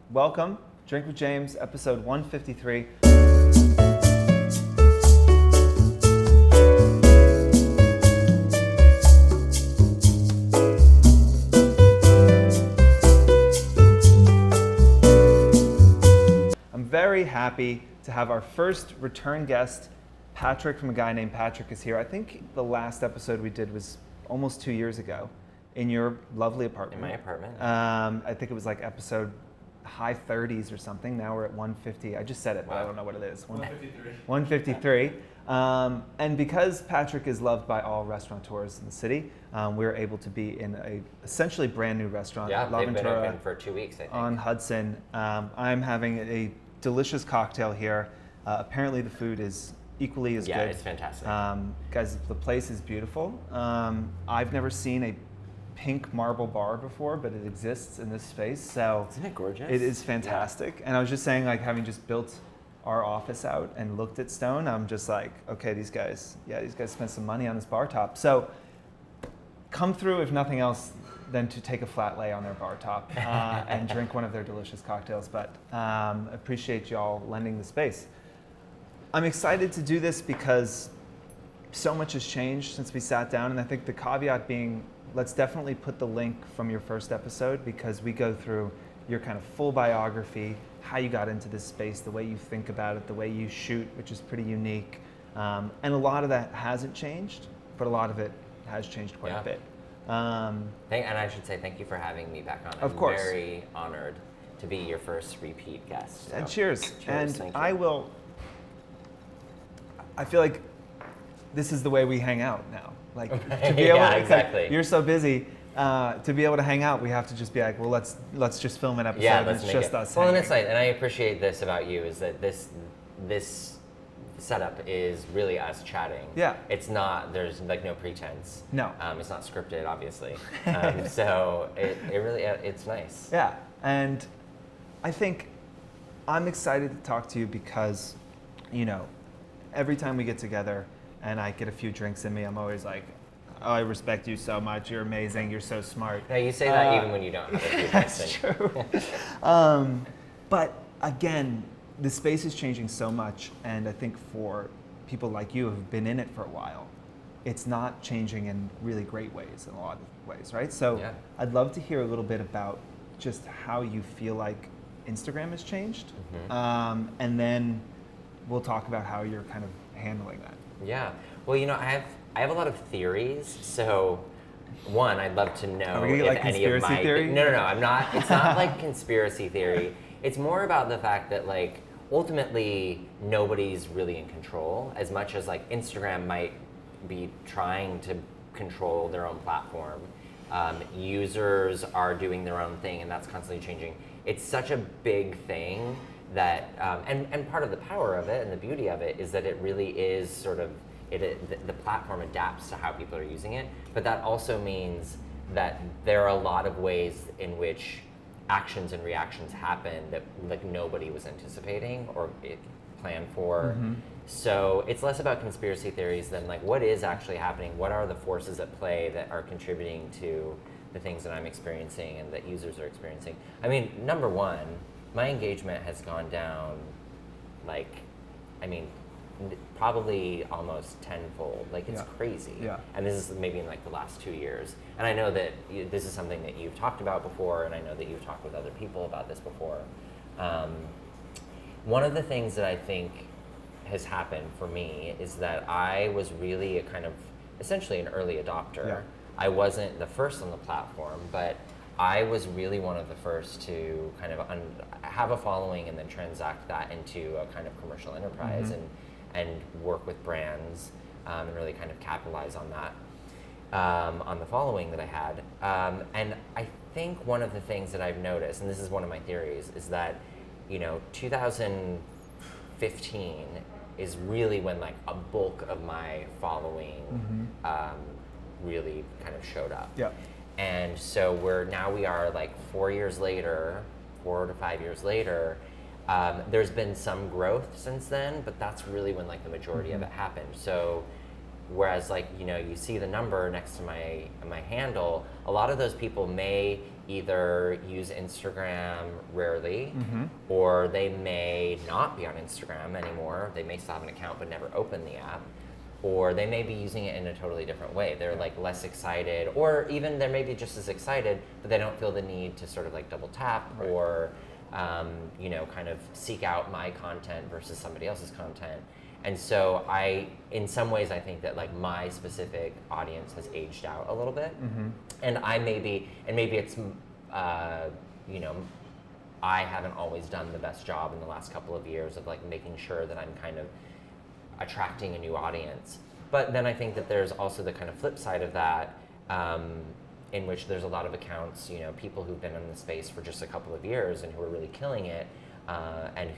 Welcome, Drink with James, episode 153. I'm very happy to have our first return guest, Patrick, from a guy named Patrick is here. I think the last episode we did was almost 2 years ago in your lovely apartment. In my apartment. I think it was like episode high 30s or something. Now we're at 150. I just said it, but I don't know what it is. 153. 153. And because Patrick is loved by all restaurateurs in the city, we're able to be in a essentially brand new restaurant. Yeah, La they've been Ventura open for 2 weeks, I think. on Hudson. I'm having a delicious cocktail here. Apparently the food is equally as good. Yeah, it's fantastic. Guys, the place is beautiful. I've never seen a pink marble bar before, but it exists in this space. So Isn't it gorgeous? it is fantastic. Yeah. And I was just saying, like, having just built our office out and looked at Stone, I'm just like, okay, these guys spent some money on this bar top. So come through, if nothing else, than to take a flat lay on their bar top and drink one of their delicious cocktails. But appreciate y'all lending the space. I'm excited to do this because so much has changed since we sat down, and I think the caveat being, let's definitely put the link from your first episode, because we go through your kind of full biography, how you got into this space, the way you think about it, the way you shoot, which is pretty unique. And a lot of that hasn't changed, but a lot of it has changed quite a bit. And I should say thank you for having me back on. Of course. I'm very honored to be your first repeat guest. So. And cheers. Cheers, And thank you. I feel like this is the way we hang out now. Like, to be Yeah, able to, exactly. like, you're so busy, to be able to hang out, we have to just be like, well, let's just film an episode. Yeah, and let's it's make just it. us. Well, and hanging. it's nice, and I appreciate this about you, is that this setup is really us chatting. Yeah. It's not, there's like no pretense. No. It's not scripted, obviously. So it really, it's nice. Yeah, and I think I'm excited to talk to you because, you know, every time we get together and I get a few drinks in me, I'm always like, oh, I respect you so much. You're amazing. You're so smart. No, you say that even when you don't have a few That's drinks true. But again, the space is changing so much, and I think for people like you who've been in it for a while, it's not changing in really great ways in a lot of ways, right? So Yeah. I'd love to hear a little bit about just how you feel like Instagram has changed, and then we'll talk about how you're kind of handling that. Yeah. Well, you know, I have a lot of theories. So, one, I'd love to know Are we gonna get, if like, any of conspiracy my theory? No, I'm not. It's not like conspiracy theory. It's more about the fact that, like, ultimately nobody's really in control, as much as like Instagram might be trying to control their own platform. Users are doing their own thing, and that's constantly changing. It's such a big thing that, and part of the power of it and the beauty of it is that it really is sort of, the platform adapts to how people are using it, but that also means that there are a lot of ways in which actions and reactions happen that like nobody was anticipating or planned for. So it's less about conspiracy theories than like what is actually happening, what are the forces at play that are contributing to the things that I'm experiencing and that users are experiencing. I mean, number one, my engagement has gone down like, I mean, probably almost tenfold. Like, it's crazy. Yeah. And this is maybe in like the last 2 years. And I know that this is something that you've talked about before, and I know that you've talked with other people about this before. One of the things that I think has happened for me is that I was really a kind of, essentially an early adopter. Yeah. I wasn't the first on the platform, but I was really one of the first to kind of have a following and then transact that into a kind of commercial enterprise and work with brands and really kind of capitalize on that, on the following that I had. And I think one of the things that I've noticed, and this is one of my theories, is that, you know, 2015 is really when like a bulk of my following really kind of showed up. Yeah. And so we are like 4 years later, 4 to 5 years later. There's been some growth since then, but that's really when like the majority of it happened. So Whereas like, you know, you see the number next to my handle, a lot of those people may either use Instagram rarely, or they may not be on Instagram anymore. They may still have an account but never open the app. Or they may be using it in a totally different way. They're like less excited, or even they're maybe just as excited, but they don't feel the need to sort of like double tap or, you know, kind of seek out my content versus somebody else's content. And so in some ways, I think that like my specific audience has aged out a little bit, and maybe it's, you know, I haven't always done the best job in the last couple of years of like making sure that I'm kind of attracting a new audience. But then I think that there's also the kind of flip side of that, in which there's a lot of accounts, you know, people who've been in the space for just a couple of years and who are really killing it, and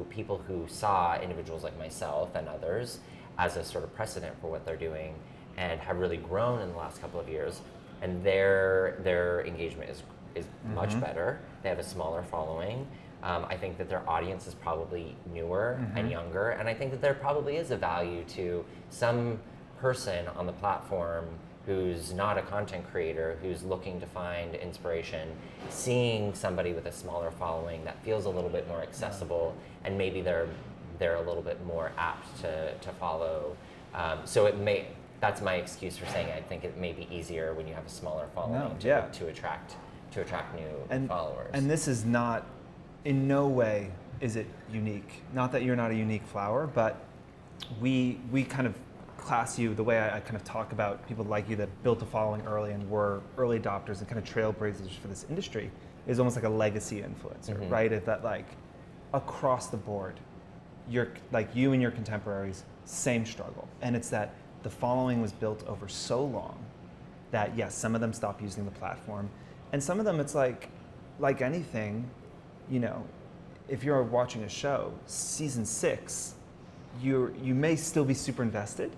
people who saw individuals like myself and others as a sort of precedent for what they're doing and have really grown in the last couple of years, and their engagement is much better. They have a smaller following. I think that their audience is probably newer and younger, and I think that there probably is a value to some person on the platform who's not a content creator, who's looking to find inspiration, seeing somebody with a smaller following that feels a little bit more accessible, and maybe they're a little bit more apt to follow. So that's my excuse for saying I think it may be easier when you have a smaller following to attract new followers. And this is not, in no way is it unique. Not that you're not a unique flower, but we kind of class you, the way I kind of talk about people like you that built a following early and were early adopters and kind of trailblazers for this industry, is almost like a legacy influencer, right? If that like across the board, you're like you and your contemporaries, same struggle. And it's that the following was built over so long that yes, some of them stopped using the platform, and some of them it's like anything, you know, if you're watching a show, season 6, you may still be super invested,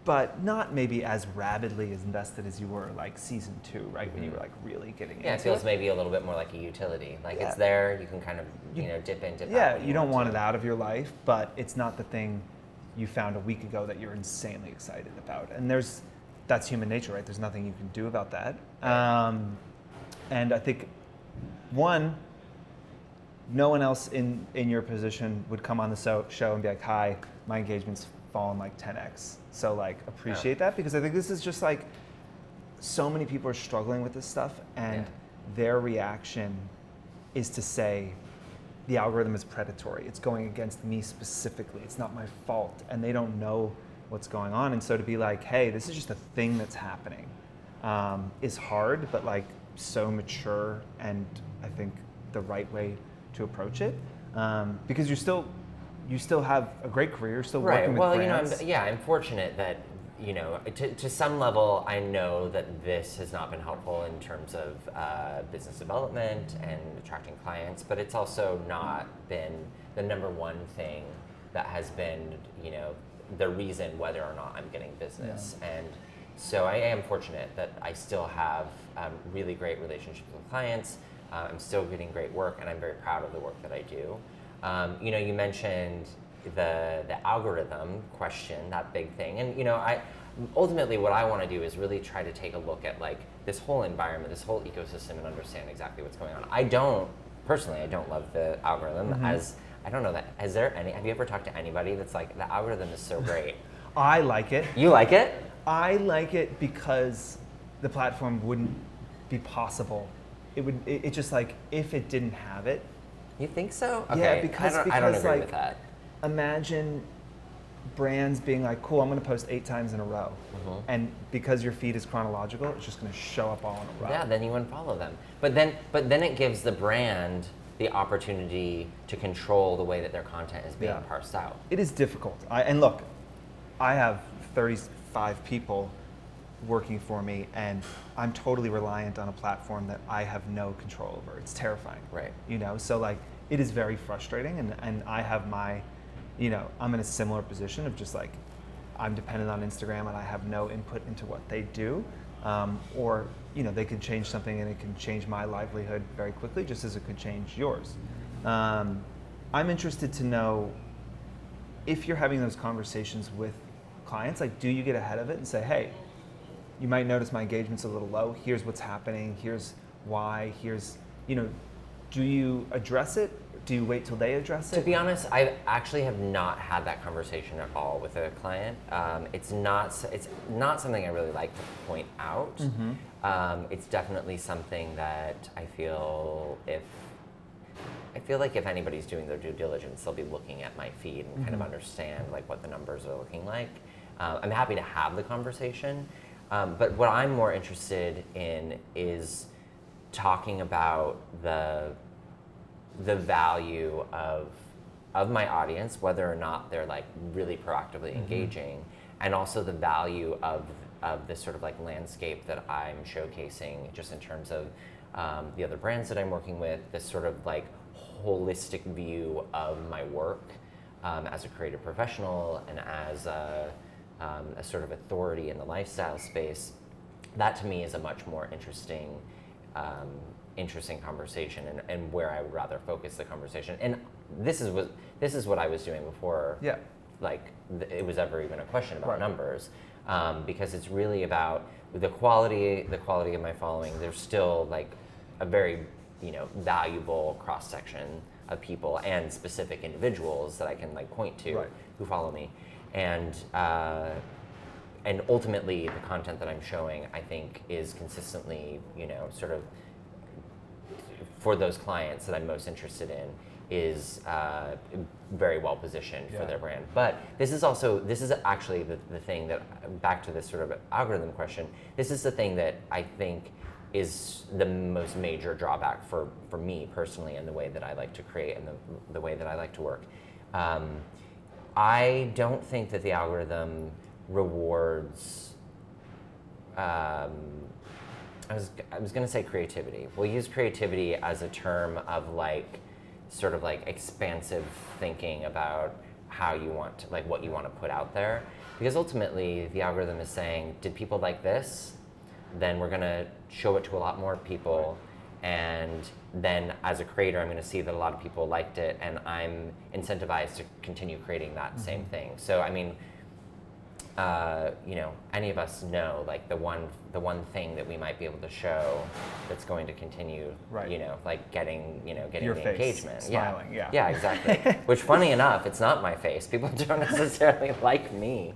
but not maybe as rabidly as invested as you were like season 2, right? When you were like really getting into it. Yeah, it feels maybe a little bit more like a utility. Like it's there, you can kind of, you know, dip in, dip out. Yeah, you don't want it out of your life, but it's not the thing you found a week ago that you're insanely excited about. And that's human nature, right? There's nothing you can do about that. And I think, one, no one else in your position would come on the show and be like, hi, my engagement's fallen like 10x. So like appreciate that, because I think this is just like so many people are struggling with this stuff, and their reaction is to say the algorithm is predatory. It's going against me specifically. It's not my fault, and they don't know what's going on. And so to be like, hey, this is just a thing that's happening, is hard, but like so mature, and I think the right way to approach it, because you still have a great career, you're still working with brands. You know, I'm fortunate that, you know, to some level, I know that this has not been helpful in terms of business development and attracting clients, but it's also not been the number one thing that has been, you know, the reason whether or not I'm getting business. And so I am fortunate that I still have really great relationships with clients. I'm still getting great work, and I'm very proud of the work that I do. You know, you mentioned the algorithm question, that big thing, and you know, ultimately what I want to do is really try to take a look at like this whole environment, this whole ecosystem, and understand exactly what's going on. I don't love the algorithm, as I don't know that. Have you ever talked to anybody that's like, the algorithm is so great? I like it. You like it? I like it because the platform wouldn't be possible. It just like, if it didn't have it. You think so? Okay. Yeah, because I don't agree like, with that. Imagine brands being like, cool, I'm going to post 8 times in a row. And because your feed is chronological, it's just going to show up all in a row. Yeah, then you unfollow them. But then it gives the brand the opportunity to control the way that their content is being parsed out. It is difficult. And look, I have 35 people working for me, and I'm totally reliant on a platform that I have no control over. It's terrifying. Right. You know, so like, it is very frustrating, and I have my, you know, I'm in a similar position of just like, I'm dependent on Instagram and I have no input into what they do, or, you know, they could change something and it can change my livelihood very quickly, just as it could change yours. I'm interested to know if you're having those conversations with clients, like, do you get ahead of it and say, hey, you might notice my engagement's a little low. Here's what's happening. Here's why. Here's, do you address it? Do you wait till they address it? To be honest, I actually have not had that conversation at all with a client. It's not something I really like to point out. It's definitely something that I feel like if anybody's doing their due diligence, they'll be looking at my feed and kind of understand like what the numbers are looking like. I'm happy to have the conversation, but what I'm more interested in is talking about the value of my audience, whether or not they're like really proactively engaging, and also the value of this sort of like landscape that I'm showcasing, just in terms of the other brands that I'm working with, this sort of like holistic view of my work as a creative professional and as a sort of authority in the lifestyle space. That to me is a much more interesting conversation, and where I would rather focus the conversation. And this is what I was doing before. Yeah. Like it was ever even a question about numbers, because it's really about the quality of my following. There's still like a very valuable cross section of people and specific individuals that I can like point to who follow me, and ultimately the content that I'm showing, I think, is consistently sort of for those clients that I'm most interested in, is very well positioned for their brand. But this is actually the thing that, back to this sort of algorithm question, this is the thing that I think is the most major drawback for me personally, and the way that I like to create and the way that I like to work. I don't think that the algorithm rewards, I was going to say creativity. We'll use creativity as a term of like sort of like expansive thinking about how you want to, like what you want to put out there, because ultimately the algorithm is saying, did people like this? Then we're going to show it to a lot more people, and then as a creator I'm going to see that a lot of people liked it, and I'm incentivized to continue creating that same thing. So I mean, any of us know like the one thing that we might be able to show that's going to continue, like getting your the face, engagement, smiling, yeah, exactly. Which, funny enough, it's not my face. People don't necessarily like me.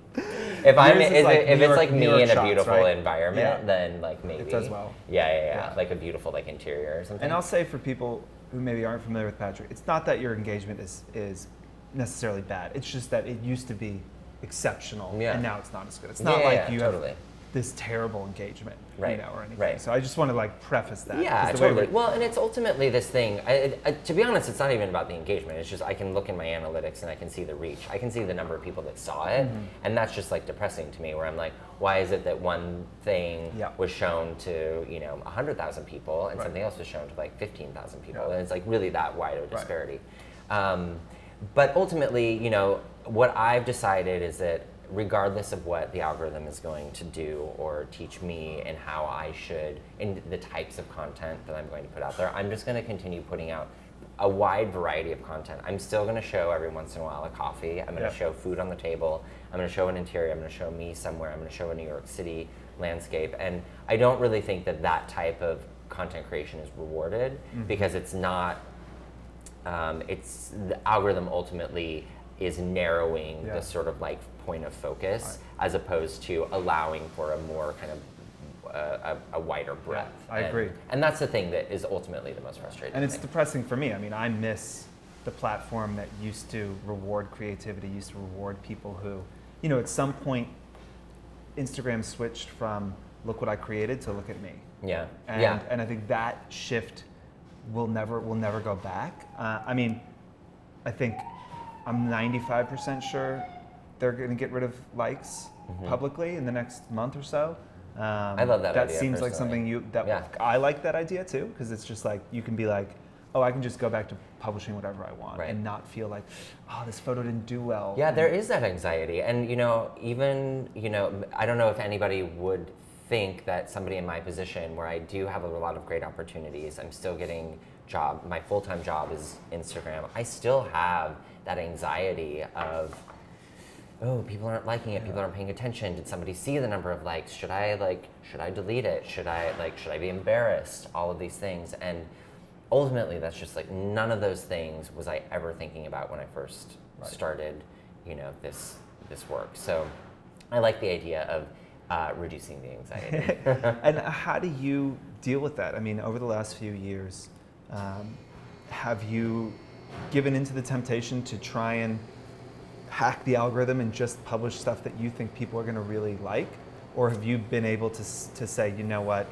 If it's like me in a beautiful environment, then like maybe it does well. Yeah, like a beautiful like interior or something. And I'll say, for people who maybe aren't familiar with Patrick, it's not that your engagement is necessarily bad. It's just that it used to be exceptional, and now it's not as good. It's not like you have this terrible engagement, or anything. Right. So I just want to like preface that. Yeah, totally. Well, and it's ultimately this thing. To be honest, it's not even about the engagement. It's just I can look in my analytics and I can see the reach. I can see the number of people that saw it, and that's just like depressing to me. Where I'm like, why is it that one thing was shown to 100,000 people and something else was shown to like 15,000 people, and it's like really that wide of a disparity. But ultimately, what I've decided is that regardless of what the algorithm is going to do or teach me and how I should, and the types of content that I'm going to put out there, I'm just going to continue putting out a wide variety of content. I'm still going to show every once in a while a coffee. I'm going to show food on the table. I'm going to show an interior. I'm going to show me somewhere. I'm going to show a New York City landscape. And I don't really think that type of content creation is rewarded, because it's not, it's the algorithm ultimately is narrowing the sort of like point of focus, as opposed to allowing for a more kind of a wider breadth. I agree. And that's the thing that is ultimately the most frustrating. And it's depressing for me. I mean, I miss the platform that used to reward creativity, used to reward people who, at some point, Instagram switched from look what I created to look at me. Yeah. And I think that shift will never go back. I mean, I think I'm 95% sure they're going to get rid of likes publicly in the next month or so. I love that idea. That seems like something I like that idea too, because it's just like you can be like, oh, I can just go back to publishing whatever I want and not feel like, oh, this photo didn't do well. Yeah, there is that anxiety. And, even, I don't know if anybody would think that somebody in my position, where I do have a lot of great opportunities, I'm still getting my full-time job is Instagram. I still have that anxiety of, oh, people aren't liking it, people aren't paying attention. Did somebody see the number of likes? Should I delete it? Should I be embarrassed? All of these things. And ultimately, that's just like, none of those things was I ever thinking about when I first started, this work. So I like the idea of reducing the anxiety. And how do you deal with that? I mean, over the last few years, have you given into the temptation to try and hack the algorithm and just publish stuff that you think people are going to really like? Or have you been able to say, you know what,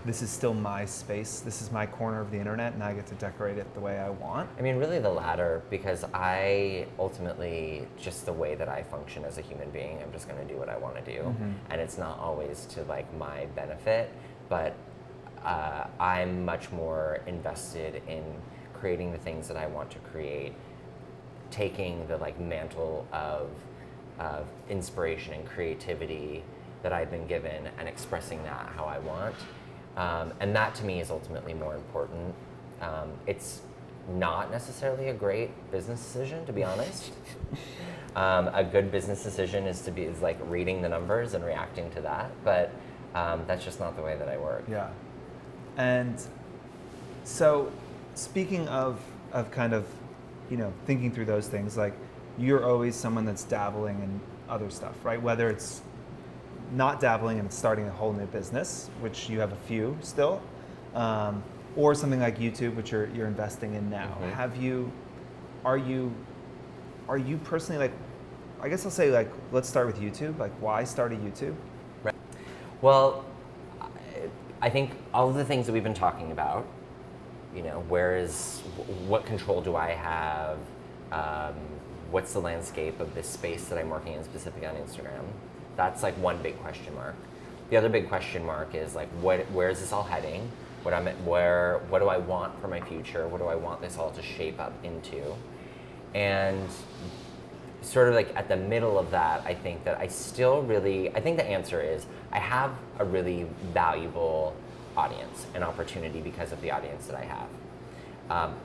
this is still my space, this is my corner of the internet, and I get to decorate it the way I want? I mean, really the latter, because I ultimately, just the way that I function as a human being, I'm just going to do what I want to do. And it's not always to like my benefit, but I'm much more invested in creating the things that I want to create, taking the like mantle of inspiration and creativity that I've been given and expressing that how I want. And that to me is ultimately more important. It's not necessarily a great business decision, to be honest. A good business decision is like reading the numbers and reacting to that, but that's just not the way that I work. Yeah. And so speaking of kind of, thinking through those things, like you're always someone that's dabbling in other stuff, right? Whether it's not dabbling and starting a whole new business, which you have a few still, or something like YouTube, which you're investing in now. Are you personally, like, I guess I'll say, like, let's start with YouTube. Like, why start a YouTube? Right. Well, I think all of the things that we've been talking about, what control do I have? What's the landscape of this space that I'm working in, specifically on Instagram? That's like one big question mark. The other big question mark is like, where is this all heading? What do I want for my future? What do I want this all to shape up into? And sort of like at the middle of that, I think that I think the answer is I have a really valuable audience and opportunity because of the audience that I have.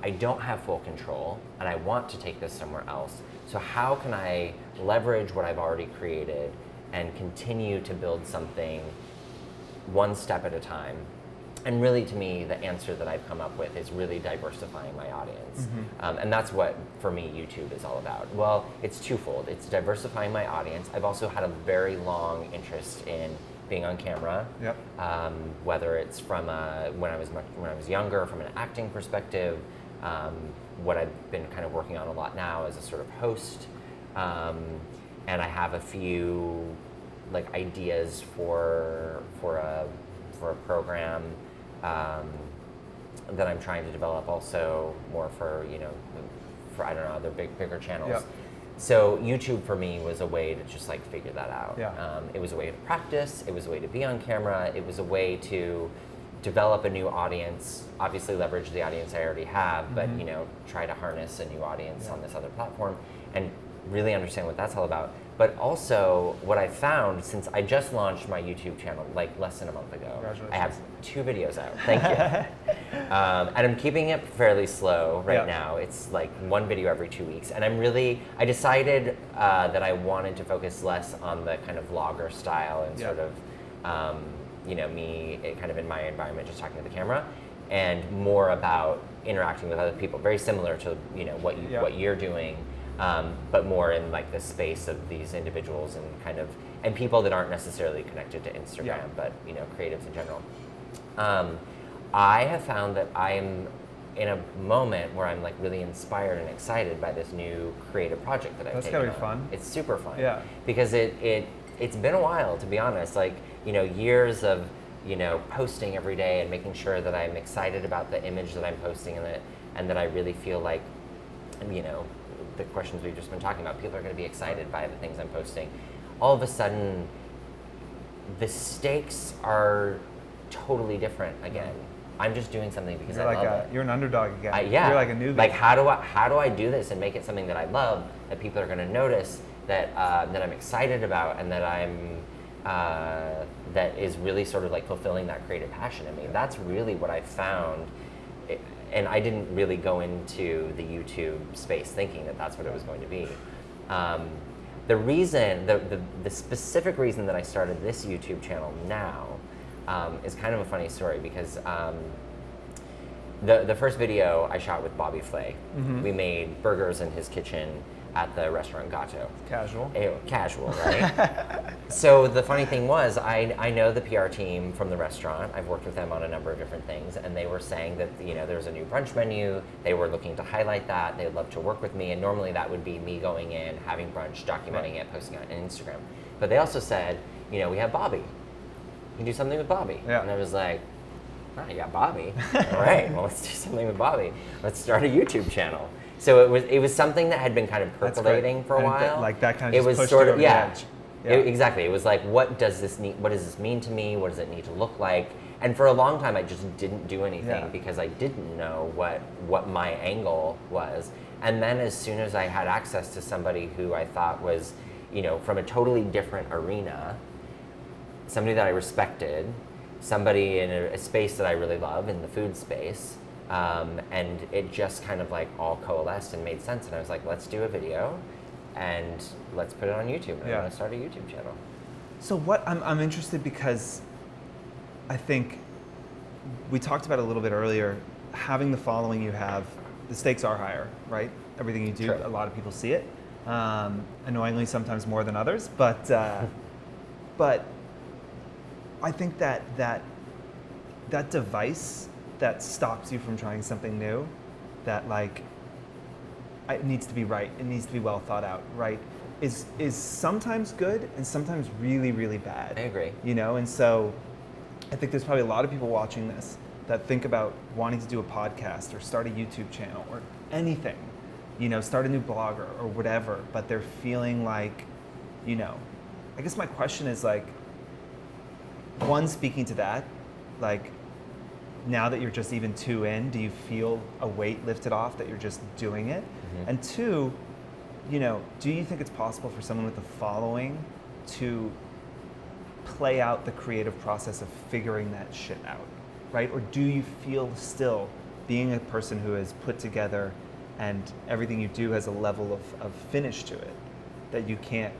I don't have full control, and I want to take this somewhere else. So how can I leverage what I've already created and continue to build something one step at a time? And really, to me, the answer that I've come up with is really diversifying my audience. And that's what, for me, YouTube is all about. Well, it's twofold. It's diversifying my audience. I've also had a very long interest in being on camera, whether it's from when I was younger, from an acting perspective, what I've been kind of working on a lot now as a sort of host, and I have a few like ideas for a program that I'm trying to develop, also more for I don't know, other bigger channels. So YouTube for me was a way to just like figure that out. It was a way to practice, it was a way to be on camera, it was a way to develop a new audience, obviously leverage the audience I already have, but try to harness a new audience on this other platform and really understand what that's all about. But also what I found, since I just launched my YouTube channel like less than a month ago, I have 2 videos out. Thank you. And I'm keeping it fairly slow right now. It's like 1 video every 2 weeks. And I decided that I wanted to focus less on the kind of vlogger style and sort of, me kind of in my environment, just talking to the camera, and more about interacting with other people, very similar to what you're doing. But more in like the space of these individuals and people that aren't necessarily connected to Instagram, but creatives in general. I have found that I'm in a moment where I'm like really inspired and excited by this new creative project that I've taken on. That's gotta be fun. It's super fun. Because it's been a while, to be honest. Like years of posting every day and making sure that I'm excited about the image that I'm posting and that I really feel like the questions we've just been talking about, people are going to be excited by the things I'm posting. All of a sudden, the stakes are totally different again. I'm just doing something because I love it. You're an underdog again. You're like a newbie. Like how do I do this and make it something that I love, that people are going to notice, that I'm excited about, and that is really sort of like fulfilling that creative passion in me. That's really what I found. And I didn't really go into the YouTube space thinking that that's what it was going to be. the reason, the specific reason that I started this YouTube channel now is kind of a funny story because the first video I shot with Bobby Flay. We made burgers in his kitchen at the restaurant Gato. Casual. Casual, right? So the funny thing was, I know the PR team from the restaurant. I've worked with them on a number of different things, and they were saying that there was a new brunch menu. They were looking to highlight that. They'd love to work with me, and normally that would be me going in, having brunch, documenting it, posting it on Instagram. But they also said, we have Bobby. You can do something with Bobby. Yeah. And I was like, oh, you got Bobby. All right, well, let's do something with Bobby. Let's start a YouTube channel. So it was something that had been kind of percolating for a while. Like that kind of it was pushed sort it of over the edge. Yeah. Exactly. It was like, what does this mean to me? What does it need to look like? And for a long time, I just didn't do anything because I didn't know what my angle was. And then as soon as I had access to somebody who I thought was, from a totally different arena, somebody that I respected, somebody in a space that I really love, in the food space, and it just kind of like all coalesced and made sense. And I was like, let's do a video and let's put it on YouTube. And I'm going to start a YouTube channel. So I'm interested because I think we talked about it a little bit earlier, having the following you have, the stakes are higher, right? Everything you do, Sure. A lot of people see it. Annoyingly, sometimes more than others, but I think that device that stops you from trying something new, that it needs to be right, it needs to be well thought out, right, is sometimes good and sometimes really, really bad. I agree. And so I think there's probably a lot of people watching this that think about wanting to do a podcast or start a YouTube channel or anything, start a new blog or whatever, but they're feeling like, I guess my question is one, speaking to that, now that you're just even 2 in, do you feel a weight lifted off that you're just doing it? Mm-hmm. And 2, do you think it's possible for someone with a following to play out the creative process of figuring that shit out, right? Or do you feel still, being a person who is put together and everything you do has a level of finish to it, that you can't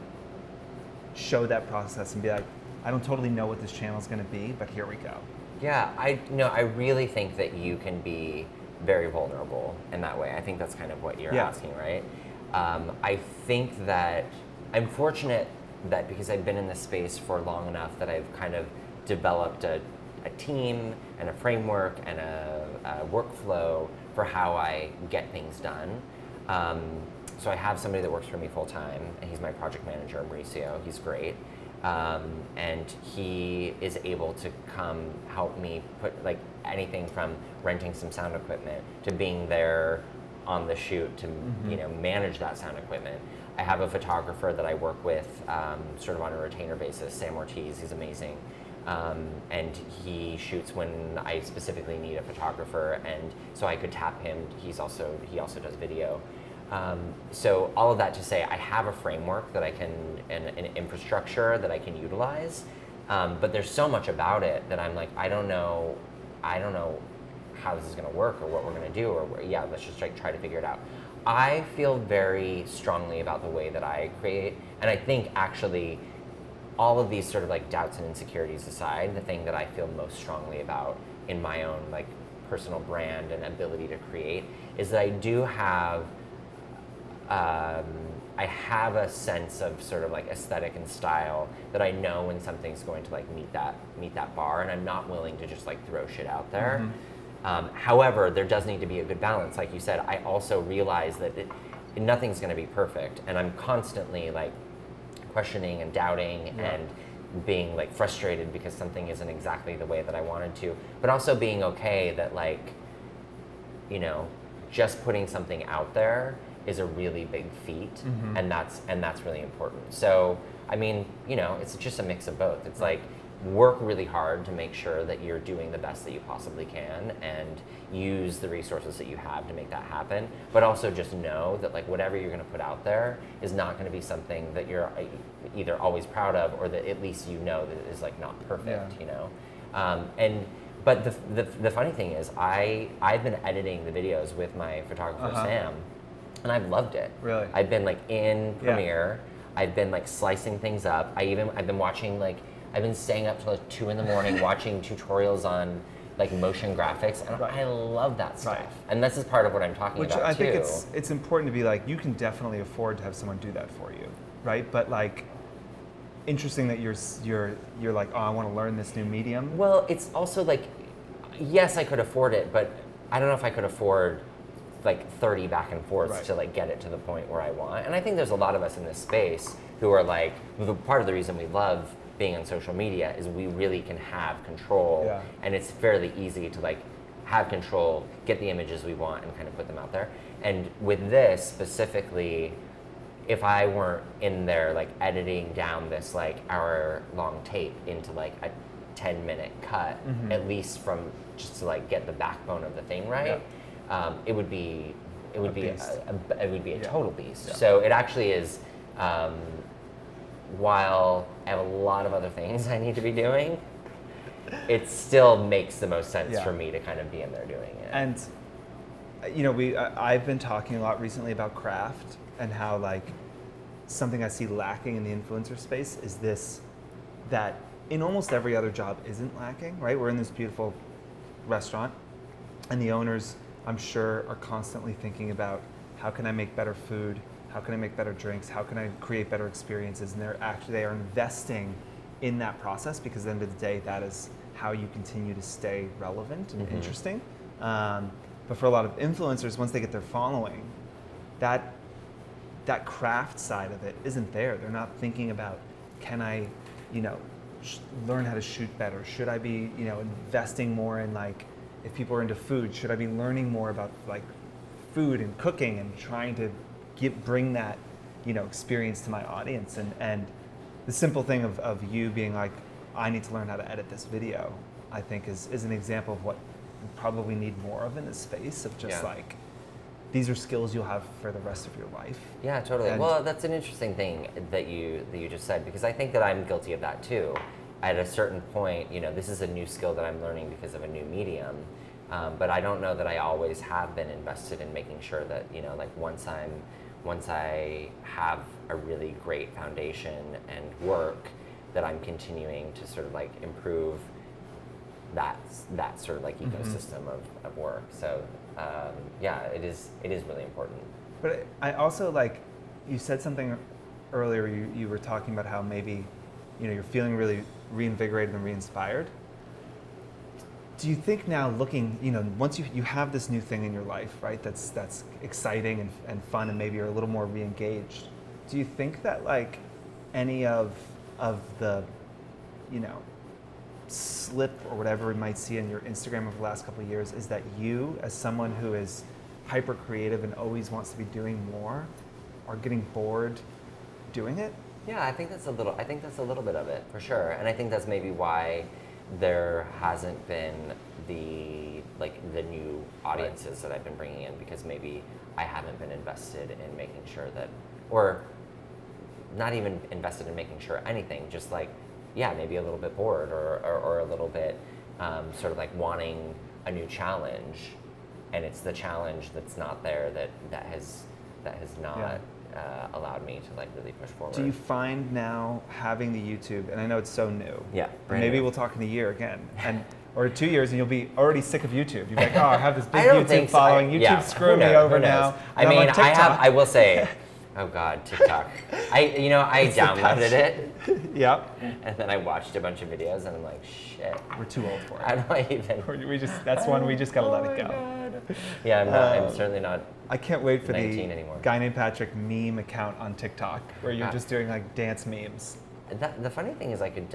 show that process and be like, I don't totally know what this channel is going to be, but here we go? Yeah, I really think that you can be very vulnerable in that way. I think that's kind of what you're asking, right? I think that I'm fortunate that because I've been in this space for long enough that I've kind of developed a team and a framework and a workflow for how I get things done. So I have somebody that works for me full time, and he's my project manager, Mauricio. He's great. And he is able to come help me put anything from renting some sound equipment to being there on the shoot to manage that sound equipment. I have a photographer that I work with sort of on a retainer basis, Sam Ortiz. He's amazing. And he shoots when I specifically need a photographer, and so I could tap him. He also does video. So all of that to say, I have a framework that I can, an infrastructure that I can utilize, but there's so much about it that I'm like, I don't know how this is going to work or what we're going to do, or let's just try to figure it out. I feel very strongly about the way that I create, and I think actually all of these sort of doubts and insecurities aside, the thing that I feel most strongly about in my own personal brand and ability to create is that I do have I have a sense of sort of aesthetic and style that I know when something's going to meet that bar, and I'm not willing to just throw shit out there. Mm-hmm. However, there does need to be a good balance. Like you said, I also realize that nothing's going to be perfect, and I'm constantly questioning and doubting and being frustrated because something isn't exactly the way that I wanted to, but also being okay that just putting something out there is a really big feat, mm-hmm. and that's really important. So I mean, it's just a mix of both. It's work really hard to make sure that you're doing the best that you possibly can and use the resources that you have to make that happen, but also just know that whatever you're going to put out there is not going to be something that you're either always proud of or that at least that is not perfect. But the funny thing is I've been editing the videos with my photographer Sam, and I've loved it. Really? I've been in Premiere. I've been like slicing things up. I've been watching I've been staying up till like 2 a.m. watching tutorials on like motion graphics, and I love that stuff. Right. And this is part of what I'm talking about I too. think it's important to be like, you can definitely afford to have someone do that for you, right? But like, interesting that you're like, oh, I want to learn this new medium. Well, it's also like, yes, I could afford it, but I don't know if I could afford like 30 back and forths to like get it to the point where I want. And I think there's a lot of us in this space who are like, part of the reason we love being on social media is we really can have control, and it's fairly easy to like have control, get the images we want, and kind of put them out there. And with this specifically, if I weren't in there like editing down this like hour-long tape into like a 10-minute cut, at least from just to like get the backbone of the thing right, it would be a total beast. Yeah. So it actually is. While I have a lot of other things I need to be doing, it still makes the most sense for me to kind of be in there doing it. And you know, I've been talking a lot recently about craft and how like something I see lacking in the influencer space is this, that in almost every other job isn't lacking, right? We're in this beautiful restaurant, and the owners, I'm sure, are constantly thinking about how can I make better food, how can I make better drinks, how can I create better experiences, and they are investing in that process, because at the end of the day, that is how you continue to stay relevant and interesting. But for a lot of influencers, once they get their following, that craft side of it isn't there. They're not thinking about, can I, you know, learn how to shoot better? Should I be, you know, investing more in like, if people are into food, should I be learning more about like food and cooking and trying to bring that, you know, experience to my audience? And the simple thing of you being like, I need to learn how to edit this video, I think is an example of what we probably need more of in this space of just like, these are skills you'll have for the rest of your life. Yeah, totally. And well, that's an interesting thing that you just said, because I think that I'm guilty of that too. At a certain point, you know, this is a new skill that I'm learning because of a new medium, but I don't know that I always have been invested in making sure that, you know, like once I have a really great foundation and work, that I'm continuing to sort of like improve that sort of like ecosystem of work. So yeah, it is really important. But I also like, you said something earlier, you were talking about how maybe, you know, you're feeling really reinvigorated and re-inspired. Do you think now, looking, you know, once you have this new thing in your life, right, that's exciting and fun, and maybe you're a little more re-engaged, do you think that like any of the, you know, slip or whatever we might see in your Instagram over the last couple of years is that you, as someone who is hyper creative and always wants to be doing more, are getting bored doing it? Yeah, I think that's a little bit of it, for sure. And I think that's maybe why there hasn't been the new audiences that I've been bringing in, because maybe I haven't been invested in making sure that, or not even invested in making sure anything, just like, yeah, maybe a little bit bored or a little bit sort of like wanting a new challenge, and it's the challenge that's not there that has not allowed me to like really push forward. Do you find now, having the YouTube, and I know it's so new, but maybe we'll talk in a year again, or 2 years, and you'll be already sick of YouTube. You'll be like, oh, I have this big YouTube following. YouTube's screwing me over now. I mean, I will say, oh God, TikTok. I downloaded it. Yep. And then I watched a bunch of videos, and I'm like, shit. We're too old for it. How do I even? That's one we just gotta let it go. God. Yeah, I'm certainly not. I can't wait for the anymore. Guy named Patrick meme account on TikTok, where you're just doing like dance memes. The funny thing is, I can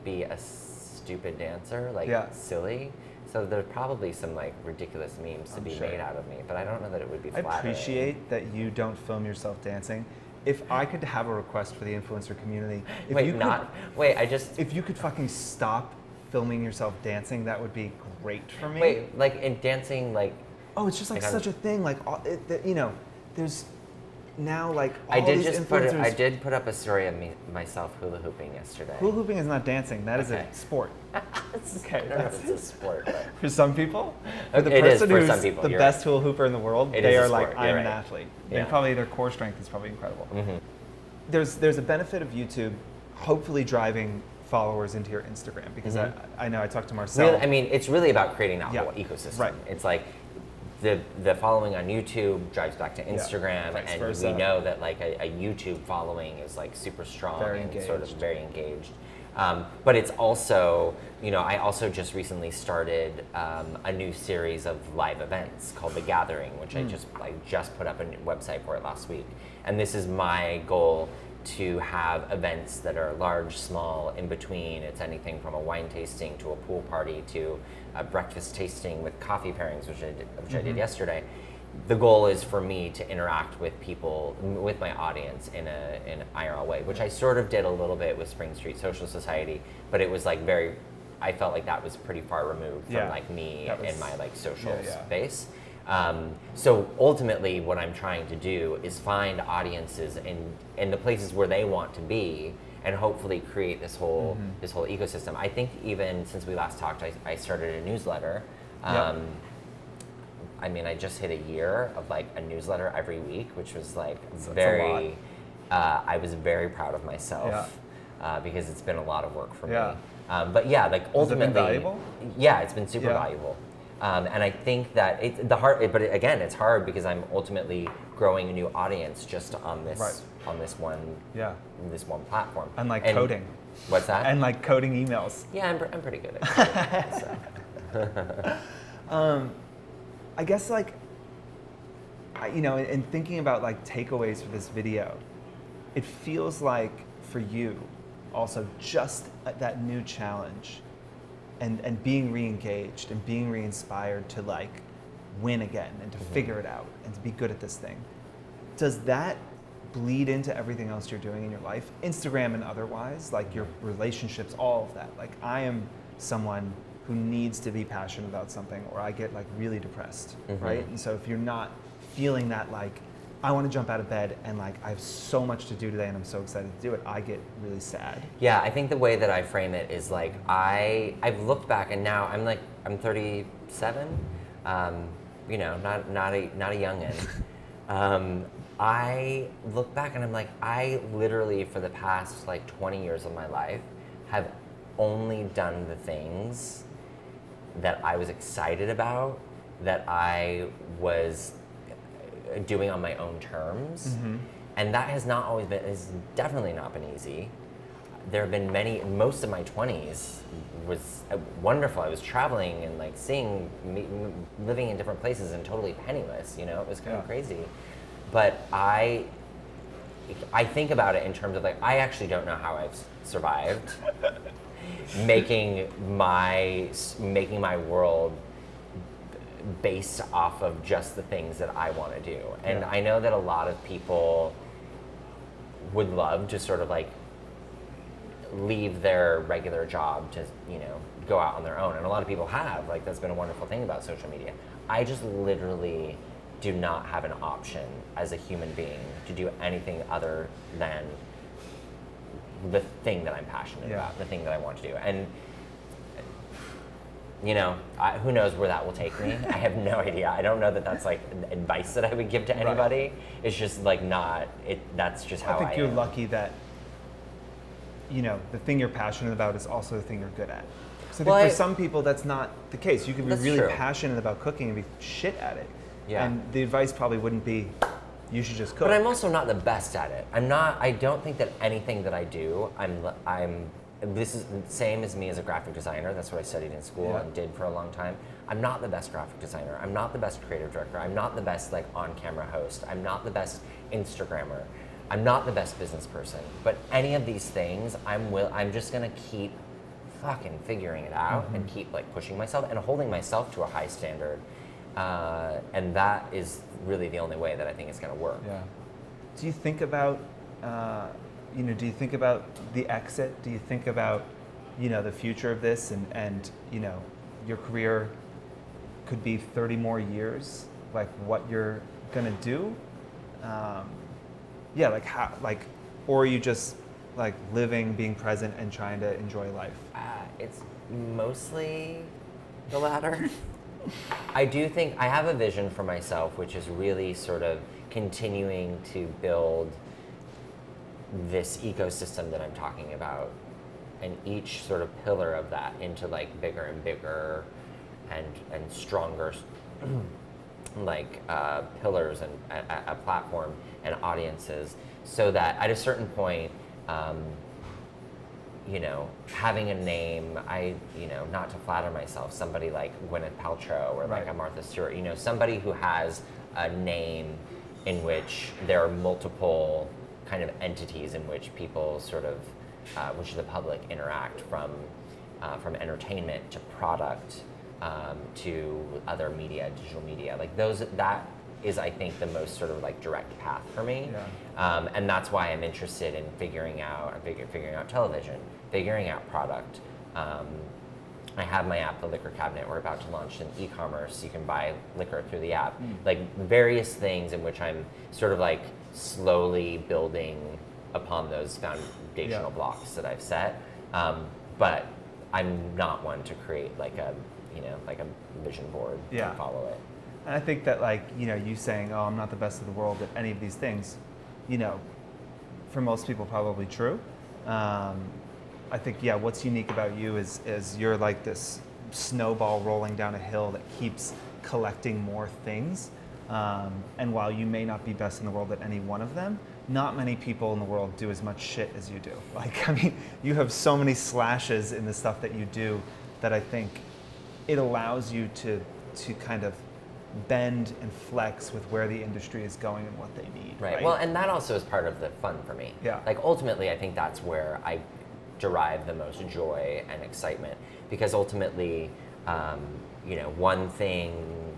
be a stupid dancer, like silly. So there's probably some like ridiculous memes to be made out of me, but I don't know that it would be flattering. I appreciate that you don't film yourself dancing. If I could have a request for the influencer community, if you could fucking stop filming yourself dancing, that would be great for me. Wait, like in dancing, like, oh, it's just like such a thing. Like, you know, there's now like all I did these just influencers. I did put up a story of myself hula hooping yesterday. Hula hooping is not dancing. That is Okay. a sport. Okay, I don't know if it's a sport, but For some people, for the It is person for who's some people, the you're best hula hooper in the world, It they is a are like, sport, you're I'm an right. athlete. Yeah. Probably their core strength is probably incredible. Mm-hmm. There's a benefit of YouTube, hopefully driving followers into your Instagram, because Mm-hmm. I know I talked to Marcel. Really, I mean, it's really about creating that Yeah. whole ecosystem. Right. It's like the following on YouTube drives back to Instagram, vice and versa. we know that like a YouTube following is like super strong Very and sort of engaged. very engaged. But it's also, I also just recently started a new series of live events called The Gathering, which I just put up a new website for it last week. And this is my goal, to have events that are large, small, in between. It's anything from a wine tasting to a pool party to a breakfast tasting with coffee pairings, which I did yesterday. The goal is for me to interact with people, with my audience in an IRL way, which I sort of did a little bit with Spring Street Social Society, but it was like I felt like that was pretty far removed from Yeah. like me That was- and my like social yeah. space. So ultimately what I'm trying to do is find audiences in the places where they want to be, and hopefully create this whole ecosystem. I think even since we last talked, I started a newsletter. I mean, I just hit a year of like a newsletter every week, which was like very, I was very proud of myself because it's been a lot of work for Yeah. me. But yeah, like ultimately, Has it been valuable? Yeah, it's been super Yeah. valuable. And I think that but again, it's hard because I'm ultimately growing a new audience just on this Right. on this one Yeah. this one platform. And like coding. What's that? And like coding emails. Yeah, I'm pretty good at it. So. I guess like, in thinking about like takeaways for this video, it feels like for you also just that new challenge and being re-engaged and being re-inspired to like win again and to figure it out and to be good at this thing. Does that bleed into everything else you're doing in your life, Instagram and otherwise, like your relationships, all of that? Like I am someone who needs to be passionate about something or I get like really depressed, right? And so if you're not feeling that like, I want to jump out of bed and like I have so much to do today and I'm so excited to do it, I get really sad. Yeah, I think the way that I frame it is like I've looked back and now I'm 37, not a youngin'. I look back and I'm like, I literally for the past like 20 years of my life have only done the things that I was excited about, that I was doing on my own terms. And that has definitely not been easy. There have been most of my 20s was wonderful. I was traveling and like living in different places and totally penniless, it was kind of crazy. But I think about it in terms of like, I actually don't know how I've survived making my world based off of just the things that I want to do. And I know that a lot of people would love to sort of like leave their regular job to, go out on their own. And a lot of people have, like that's been a wonderful thing about social media. I just literally do not have an option as a human being to do anything other than the thing that I'm passionate about, the thing that I want to do. And who knows where that will take me? I have no idea. I don't know that that's like advice that I would give to anybody. Right. It's just like that's just how I think you're am. lucky that, the thing you're passionate about is also the thing you're good at. So I think for some people that's not the case. You can be really passionate about cooking and be shit at it. Yeah. And the advice probably wouldn't be, you should just cook. But I'm also not the best at it. I don't think that anything that I do, this is the same as me as a graphic designer. That's what I studied in school and did for a long time. I'm not the best graphic designer. I'm not the best creative director. I'm not the best like on-camera host. I'm not the best Instagrammer. I'm not the best business person. But any of these things, I'm just gonna keep fucking figuring it out and keep like pushing myself and holding myself to a high standard. And that is really the only way that I think it's gonna work. Yeah. Do you think about do you think about the exit? Do you think about, the future of this and your career could be 30 more years, like what you're gonna do? yeah, like how, like, or are you just like living, being present, and trying to enjoy life? It's mostly the latter. I do think I have a vision for myself, which is really sort of continuing to build this ecosystem that I'm talking about, and each sort of pillar of that into like bigger and bigger and stronger like pillars and a platform and audiences, so that at a certain point, you know, having a name, not to flatter myself, somebody like Gwyneth Paltrow or like Right. a Martha Stewart, you know, somebody who has a name in which there are multiple kind of entities in which people sort of, which the public interact from entertainment to product, to other media, digital media, like that is, I think, the most sort of like direct path for me. Yeah. And that's why I'm interested in figuring out television, figuring out product. I have my app, the Liquor Cabinet. We're about to launch an e-commerce. You can buy liquor through the app. Like various things in which I'm sort of like slowly building upon those foundational blocks that I've set. But I'm not one to create like a vision board and follow it. And I think that, like, you know, you saying, oh, I'm not the best of the world at any of these things, you know, for most people probably true. I think, what's unique about you is you're like this snowball rolling down a hill that keeps collecting more things. And while you may not be best in the world at any one of them, not many people in the world do as much shit as you do. Like, I mean, you have so many slashes in the stuff that you do that I think it allows you to kind of bend and flex with where the industry is going and what they need. Right. Well, and that also is part of the fun for me. Yeah. Like ultimately, I think that's where I derive the most joy and excitement, because ultimately, one thing,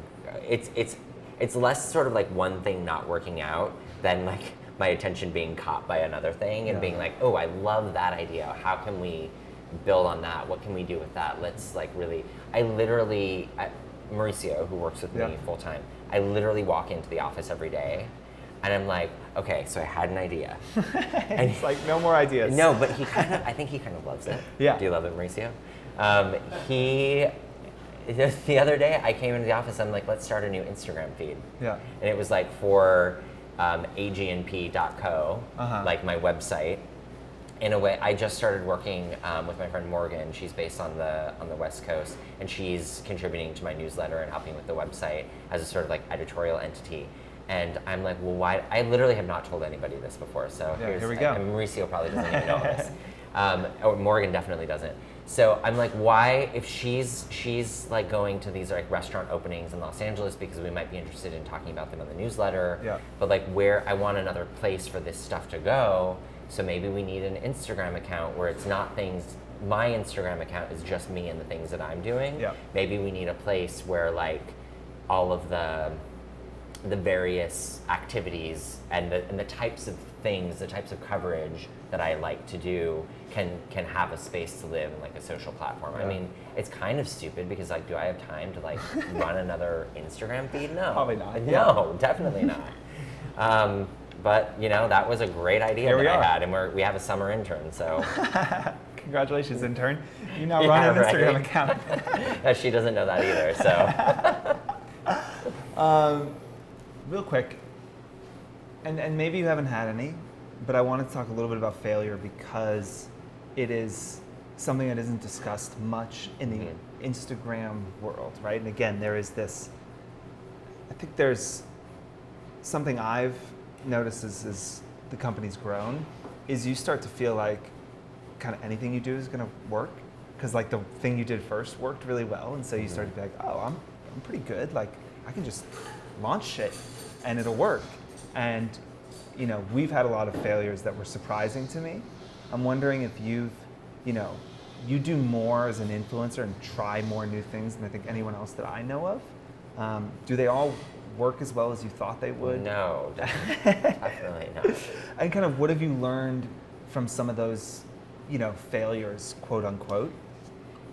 it's less sort of like one thing not working out than like my attention being caught by another thing and being like, oh, I love that idea. How can we build on that? What can we do with that? Let's like really, Mauricio, who works with me full time, I literally walk into the office every day and I'm like, okay, so I had an idea. And it's like, no more ideas. No, but I think he kind of loves it. Yeah. Do you love it, Mauricio? The other day I came into the office, I'm like, let's start a new Instagram feed. Yeah. And it was like for agnp.co, like my website. In a way, I just started working with my friend Morgan. She's based on the West Coast, and she's contributing to my newsletter and helping with the website as a sort of like editorial entity. And I'm like, well, why? I literally have not told anybody this before, so here we go. Mauricio probably doesn't even know this. Or Morgan definitely doesn't. So I'm like, why, if she's like going to these like restaurant openings in Los Angeles because we might be interested in talking about them on the newsletter, but like where I want another place for this stuff to go. So maybe we need an Instagram account where it's not things, my Instagram account is just me and the things that I'm doing. Yeah. Maybe we need a place where like all of the various activities and the types of things, the types of coverage that I like to do can have a space to live in like a social platform. Yeah. I mean, it's kind of stupid because like, do I have time to like run another Instagram feed? No. Probably not. No, definitely not. But you know, that was a great idea that I had, and we have a summer intern, so. Congratulations, intern. You now run an Instagram account. No, she doesn't know that either, so. Real quick, and maybe you haven't had any, but I wanted to talk a little bit about failure because it is something that isn't discussed much in the Instagram world, right? And again, there is this, I think there's something I've noticed as the company's grown, is you start to feel like kind of anything you do is going to work, because like the thing you did first worked really well, and so you start to be like, oh, I'm pretty good, like I can just launch shit and it'll work. And you know, we've had a lot of failures that were surprising to me. I'm wondering if you do more as an influencer and try more new things than I think anyone else that I know of. Do they all work as well as you thought they would? No, definitely not. And kind of what have you learned from some of those, failures, quote unquote?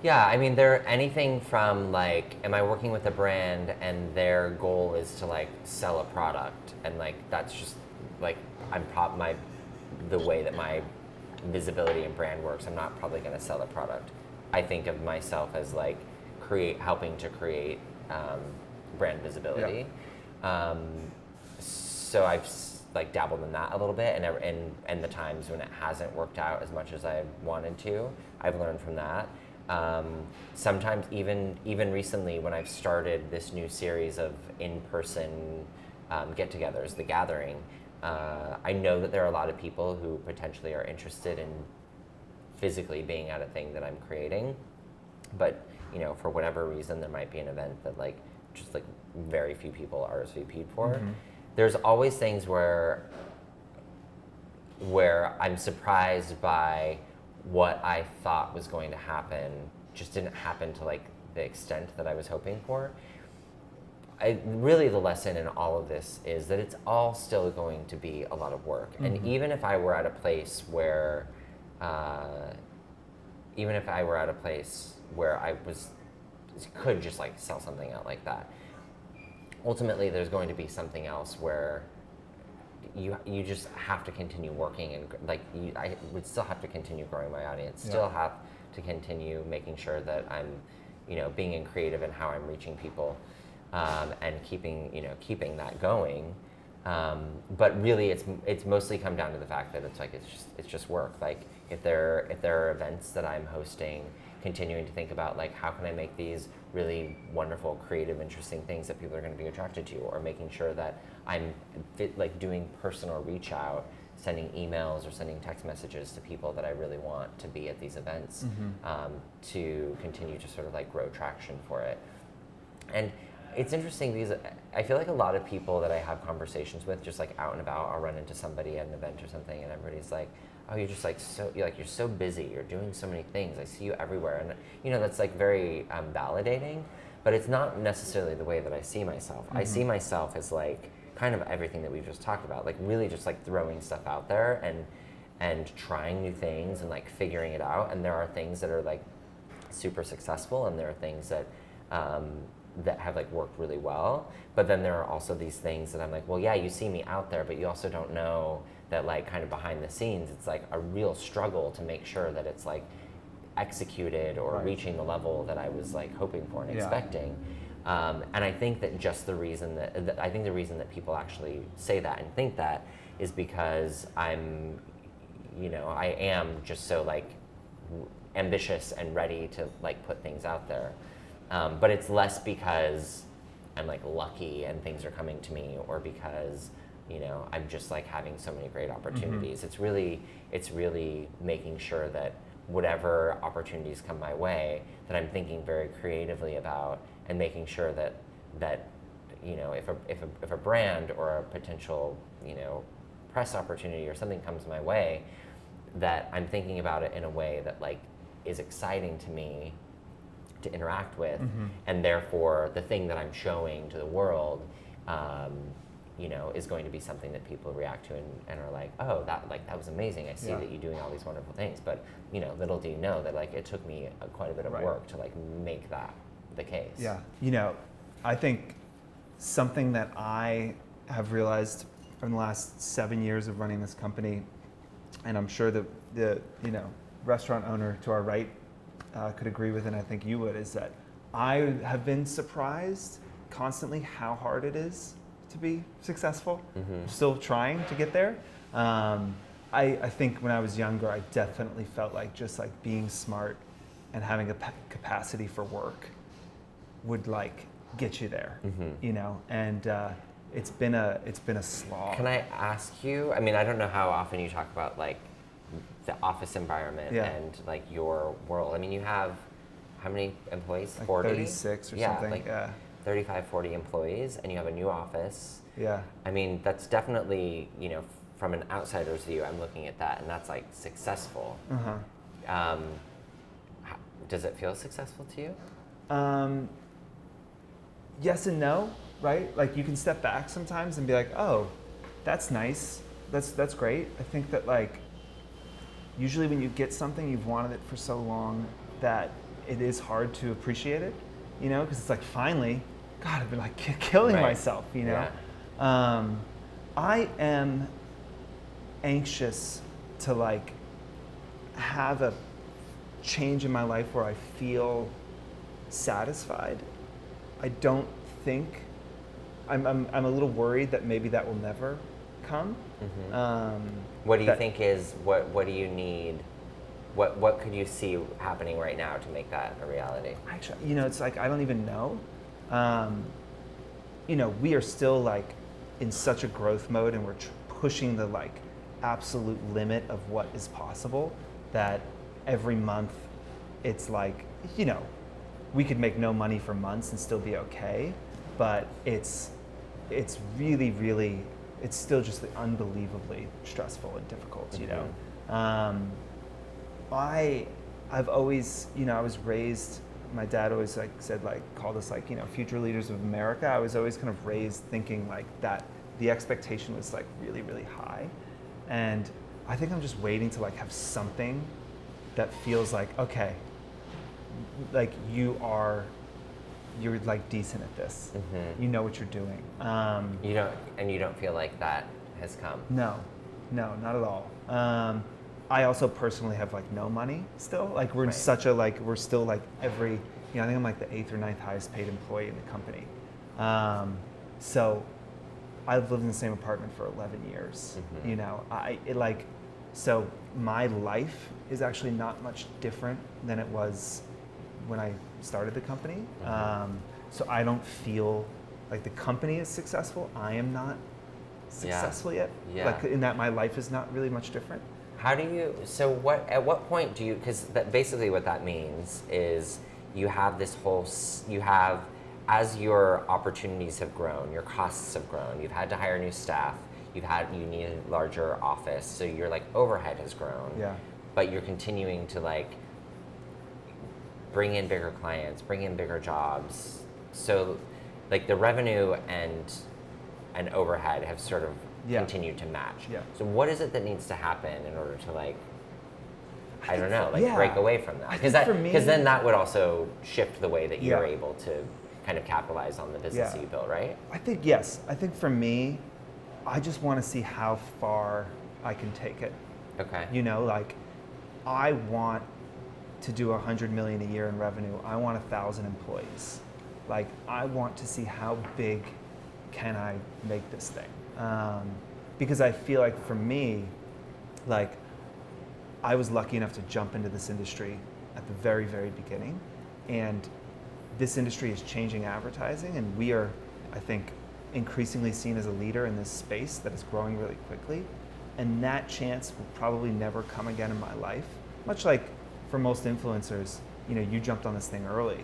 Yeah, I mean, they're anything from like, am I working with a brand and their goal is to like sell a product, and like that's just like the way that my visibility and brand works, I'm not probably going to sell a product. I think of myself as like helping to create brand visibility. Yeah. So I've like dabbled in that a little bit, and the times when it hasn't worked out as much as I wanted to, I've learned from that. Sometimes even recently, when I've started this new series of in-person get-togethers, The Gathering, I know that there are a lot of people who potentially are interested in physically being at a thing that I'm creating, but for whatever reason, there might be an event that like just like very few people RSVP'd for. Mm-hmm. There's always things where I'm surprised by what I thought was going to happen just didn't happen to like the extent that I was hoping for. Really the lesson in all of this is that it's all still going to be a lot of work. Mm-hmm. And even if I were at a place where I could just like sell something out like that, ultimately there's going to be something else where you just have to continue working, and like I would still have to continue growing my audience, still have to continue making sure that I'm being creative in how I'm reaching people, and keeping that going. But really it's mostly come down to the fact that it's just work. Like if there are events that I'm hosting, continuing to think about like how can I make these really wonderful, creative, interesting things that people are going to be attracted to, or making sure that I'm doing personal reach out, sending emails or sending text messages to people that I really want to be at these events, mm-hmm. To continue to sort of like grow traction for it. And it's interesting because I feel like a lot of people that I have conversations with, just like out and about, I'll run into somebody at an event or something, and everybody's like, "Oh, you're just like you're so busy. You're doing so many things. I see you everywhere." And that's like very validating, but it's not necessarily the way that I see myself. Mm-hmm. I see myself as like kind of everything that we've just talked about, like really just like throwing stuff out there and trying new things and like figuring it out. And there are things that are like super successful, and there are things that that have like worked really well. But then there are also these things that I'm like, well, yeah, you see me out there, but you also don't know that like kind of behind the scenes, it's like a real struggle to make sure that it's like executed or reaching the level that I was like hoping for and expecting. And I think that just the reason that people actually say that and think that is because I am just so like ambitious and ready to like put things out there. But it's less because I'm like lucky and things are coming to me, or because I'm just like having so many great opportunities. Mm-hmm. It's really making sure that whatever opportunities come my way, that I'm thinking very creatively about, and making sure that if a brand or a potential press opportunity or something comes my way, that I'm thinking about it in a way that like is exciting to me to interact with, mm-hmm. and therefore the thing that I'm showing to the world is going to be something that people react to and are like, oh, that was amazing. I see that you're doing all these wonderful things, but little do you know that like it took me quite a bit of work to like make that the case. Yeah, I think something that I have realized in the last 7 years of running this company, and I'm sure that the restaurant owner to our right could agree with, and I think you would, is that I have been surprised constantly how hard it is to be successful. Mm-hmm. Still trying to get there. I think when I was younger, I definitely felt like just like being smart and having a capacity for work would like get you there, mm-hmm. And it's been a slog. Can I ask you? I mean, I don't know how often you talk about like the office environment and like your world. I mean, you have how many employees? Like 40? 36 or something. Like 35, 40 employees, and you have a new office. Yeah. I mean, that's definitely, from an outsider's view, I'm looking at that, and that's like successful. Uh-huh. Does it feel successful to you? Yes and no, right? Like you can step back sometimes and be like, oh, that's nice. That's great. I think that like usually when you get something, you've wanted it for so long that it is hard to appreciate it, because it's like finally, God, I've been like killing myself, Yeah. I am anxious to like have a change in my life where I feel satisfied. I don't think I'm a little worried that maybe that will never come. What do you think is what do you need? What could you see happening right now to make that a reality? Actually, it's like I don't even know. We are still like in such a growth mode, and we're pushing the like absolute limit of what is possible. That every month, it's like we could make no money for months and still be okay, but it's really, really, it's still just unbelievably stressful and difficult. I've always, I was raised, my dad always like said, like called us like, future leaders of America. I was always kind of raised thinking like that the expectation was like really, really high. And I think I'm just waiting to like have something that feels like, okay, like you're like decent at this. You know what you're doing. You don't feel like that has come? No, not at all. I also personally have like no money still. Like we're in such a like we're still like every I think I'm like the 8th or 9th highest paid employee in the company. So I've lived in the same apartment for 11 years. So my life is actually not much different than it was when I started the company. So I don't feel like the company is successful. I am not successful yet. Like in that my life is not really much different. How do you, at what point do you, because basically what that means is you have this whole, as your opportunities have grown, your costs have grown, you've had to hire new staff, you need a larger office, so your like overhead has grown. But you're continuing to like bring in bigger clients, bring in bigger jobs. So like the revenue and overhead have sort of continue to match. So what is it that needs to happen in order to like, I don't know, like break away from that? Because then that would also shift the way that you're able to kind of capitalize on the business that you built, right? I think, yes. I think for me, I just want to see how far I can take it. Okay. Like I want to do 100 million a year in revenue. I want 1,000 employees. Like I want to see how big can I make this thing. Because I feel like for me, like I was lucky enough to jump into this industry at the very, very beginning. And this industry is changing advertising, and we are, I think, increasingly seen as a leader in this space that is growing really quickly. And that chance will probably never come again in my life. Much like for most influencers, you jumped on this thing early.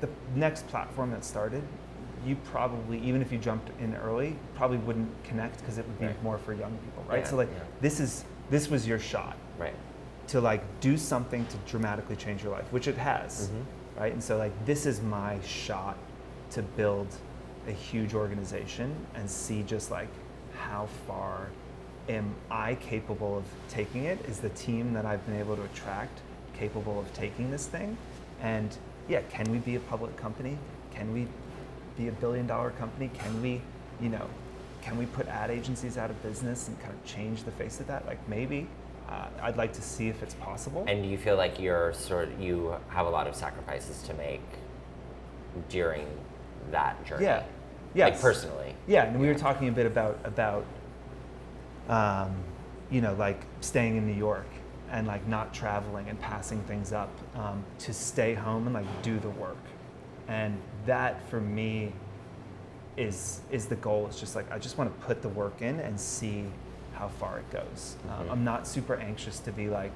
The next platform that started, you probably, even if you jumped in early, probably wouldn't connect because it would be more for young people, right? So like this was your shot, right, to like do something to dramatically change your life, which it has, right? And so like this is my shot to build a huge organization and see just like how far am I capable of taking it? Is the team that I've been able to attract capable of taking this thing? And can we be a public company? Can we be $1 billion company? Can we put ad agencies out of business and kind of change the face of that? Like maybe. I'd like to see if it's possible. And do you feel like you have a lot of sacrifices to make during that journey? Yeah. Yes. Like personally. Yeah, and we were talking a bit about like staying in New York and like not traveling and passing things up to stay home and like do the work. And that for me is the goal. It's just like I just want to put the work in and see how far it goes. I'm not super anxious to be like,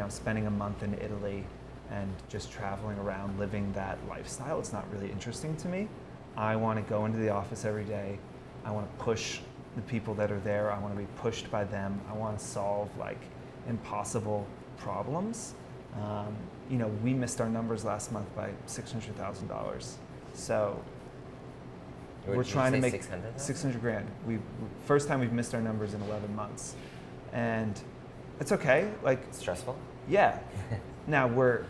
spending a month in Italy and just traveling around living that lifestyle. It's not really interesting to me. I want to go into the office every day. I want to push the people that are there. I want to be pushed by them. I want to solve like impossible problems. We missed our numbers last month by $600,000. So we're trying to make 600 grand. First time we've missed our numbers in 11 months. And it's okay. Like it's stressful? Yeah. Now we're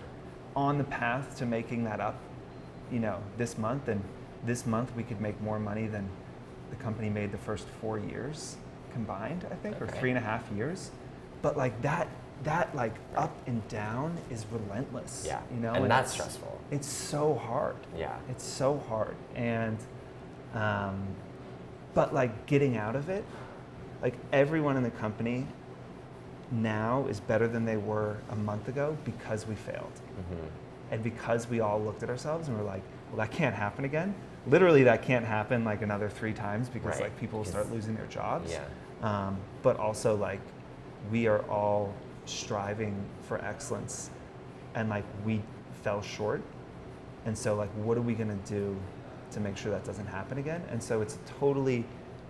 on the path to making that up, this month. And this month we could make more money than the company made the first 4 years combined, I think, or Okay. 3.5 years. But like that like up and down is relentless. Yeah. You know, and that's it's- stressful. It's so hard. Yeah. It's so hard. And, but like getting out of it, like everyone in the company now is better than they were a month ago because we failed. Mm-hmm. And because we all looked at ourselves and were like, well, that can't happen again. Literally, that can't happen like another 3 times because Right. like people will start losing their jobs. Yeah. But also like we are all striving for excellence, and like we fell short. And so like, what are we gonna do to make sure that doesn't happen again? And so it's a totally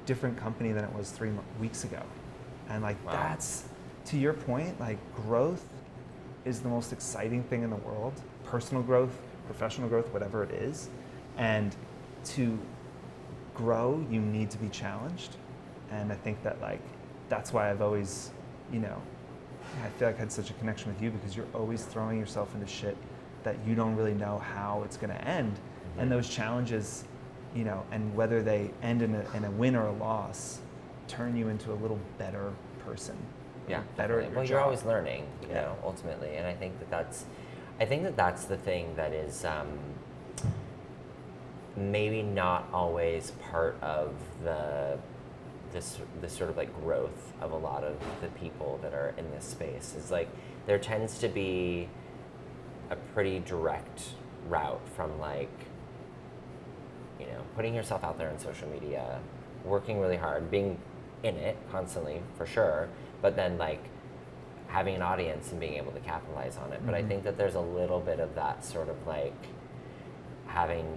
different company than it was 3 weeks ago. And like Wow. that's, to your point, like growth is the most exciting thing in the world. Personal growth, professional growth, whatever it is. And to grow, you need to be challenged. And I think that like, that's why I've always, you know, I feel like I had such a connection with you because you're always throwing yourself into shit that you don't really know how it's gonna end. Mm-hmm. And those challenges, you know, and whether they end in a win or a loss, turn you into a little better person. Yeah, Better definitely. at your Well, job. you're always learning, you Yeah. know, ultimately, and I think that's the thing that is maybe not always part of this sort of like growth of a lot of the people that are in this space. Is like there tends to be a pretty direct route from like, you know, putting yourself out there on social media, working really hard, being in it constantly for sure, but then like having an audience and being able to capitalize on it. But I think that there's a little bit of that sort of like having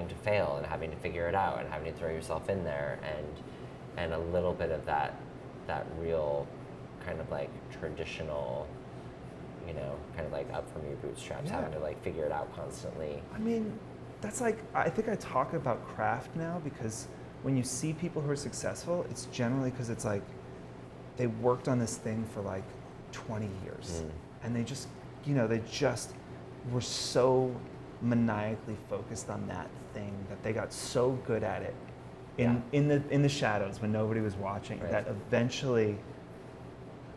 to fail and having to figure it out and having to throw yourself in there and a little bit of that real kind of like traditional, you know, kind of like up from your bootstraps, Yeah. having to like figure it out constantly. I mean, that's like, I think I talk about craft now because when you see people who are successful, it's generally because it's like they worked on this thing for like 20 years. And they just, you know, they just were so maniacally focused on that thing that they got so good at it in the shadows when nobody was watching, Right. that eventually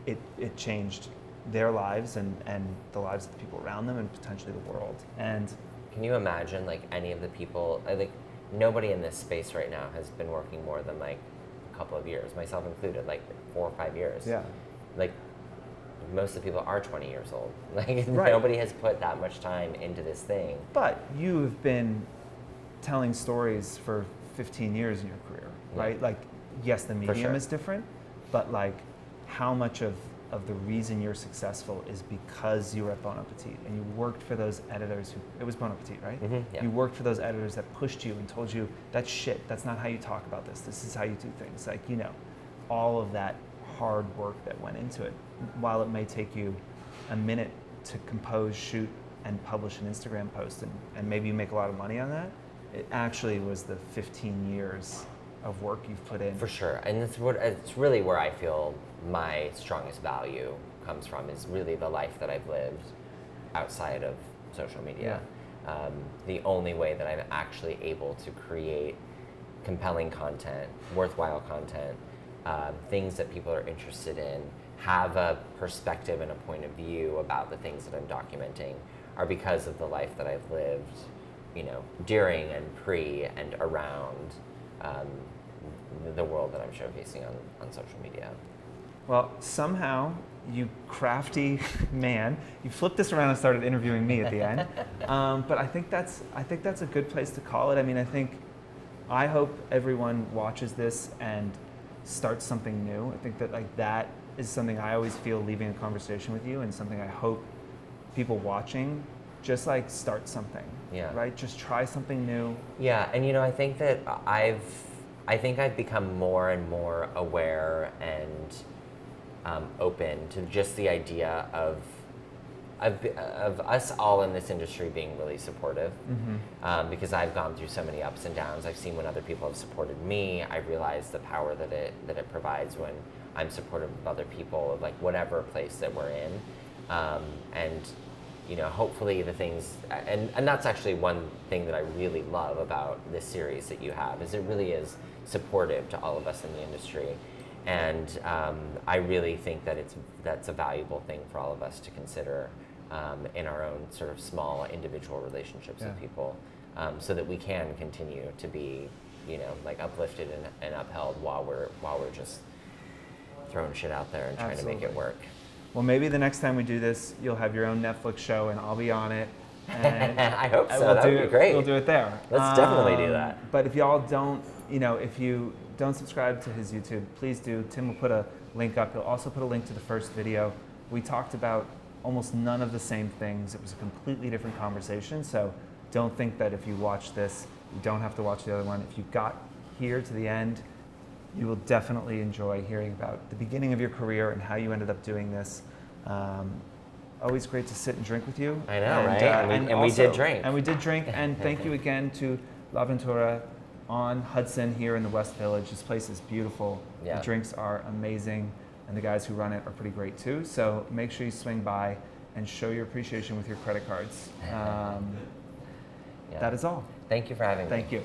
it changed their lives and the lives of the people around them and potentially the world. And Can you imagine like any of the people, like nobody in this space right now has been working more than like a couple of years, myself included, like 4 or 5 years. yeah, Like most of the people are 20 years old. Like Right. nobody has put that much time into this thing. but you've been telling stories for 15 years in your career, Yeah. right? Like, yes, the medium sure. is different, but like how much of the reason you're successful is because you were at Bon Appetit and you worked for those editors who, it was Bon Appetit, right? Yeah. You worked for those editors that pushed you and told you, that's shit, that's not how you talk about this, this is how you do things. Like, you know, all of that hard work that went into it. While it may take you a minute to compose, shoot, and publish an Instagram post, and maybe you make a lot of money on that, it actually was the 15 years of work you've put in. For sure, and it's really where I feel my strongest value comes from, is really the life that I've lived outside of social media. The only way that I'm actually able to create compelling content, worthwhile content, things that people are interested in, have a perspective and a point of view about the things that I'm documenting, are because of the life that I've lived, you know, during and pre and around the world that I'm showcasing on social media. Well, somehow, you crafty man, you flipped this around and started interviewing me at the end. But I think that's a good place to call it. I mean, I hope everyone watches this and starts something new. I think that like that is something I always feel leaving a conversation with you, and something I hope people watching just like start something. Yeah. Right? Just try something new. Yeah, and you know, I think that I've become more and more aware and open to just the idea of us all in this industry being really supportive, because I've gone through so many ups and downs. I've seen when other people have supported me. I realized the power that it provides when I'm supportive of other people, of like whatever place that we're in, and you know, hopefully the things, and that's actually one thing that I really love about this series that you have, is it really is supportive to all of us in the industry. And I really think that that's a valuable thing for all of us to consider in our own sort of small individual relationships with people, so that we can continue to be, like uplifted and upheld while we're just throwing shit out there and trying to make it work. Well, maybe the next time we do this, you'll have your own Netflix show and I'll be on it. And I hope so. That would be great. We'll do it there. Let's definitely do that. But if y'all don't, if you don't subscribe to his YouTube, please do. Tim will put a link up. He'll also put a link to the first video. We talked about almost none of the same things. It was a completely different conversation. So don't think that if you watch this, you don't have to watch the other one. If you got here to the end, you will definitely enjoy hearing about the beginning of your career and how you ended up doing this. Always great to sit and drink with you. I know, right? And we did drink. And we did drink. And thank you again to La Ventura on Hudson here in the West Village. This place is beautiful. Yeah. The drinks are amazing. And the guys who run it are pretty great too. So make sure you swing by and show your appreciation with your credit cards. That is all. Thank you for having me. Thank you.